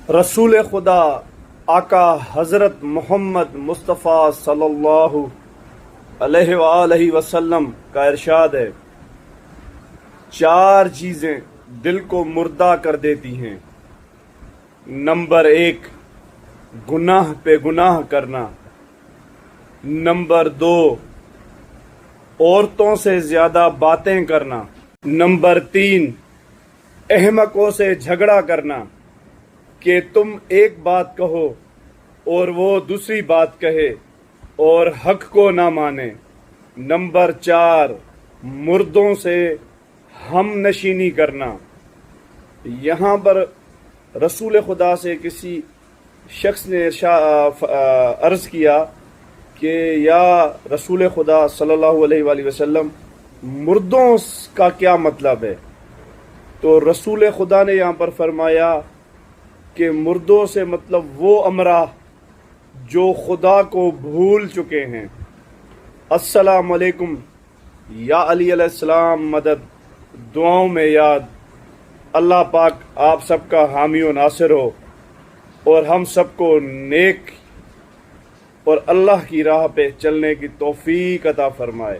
رسول خدا آقا حضرت محمد مصطفیٰ صلی اللہ علیہ وآلہ وسلم کا ارشاد ہے، چار چیزیں دل کو مردہ کر دیتی ہیں۔ نمبر 1، گناہ پہ گناہ کرنا۔ نمبر 2، عورتوں سے زیادہ باتیں کرنا۔ نمبر 3، احمقوں سے جھگڑا کرنا کہ تم ایک بات کہو اور وہ دوسری بات کہے اور حق کو نہ مانے۔ نمبر 4، مردوں سے ہم نشینی کرنا۔ یہاں پر رسول خدا سے کسی شخص نے عرض کیا کہ یا رسول خدا صلی اللہ علیہ وآلہ وسلم، مردوں کا کیا مطلب ہے؟ تو رسول خدا نے یہاں پر فرمایا کہ مردوں سے مطلب وہ امراء جو خدا کو بھول چکے ہیں۔ السلام علیکم یا علی علیہ السلام مدد، دعاؤں میں یاد۔ اللہ پاک آپ سب کا حامی و ناصر ہو اور ہم سب کو نیک اور اللہ کی راہ پہ چلنے کی توفیق عطا فرمائے۔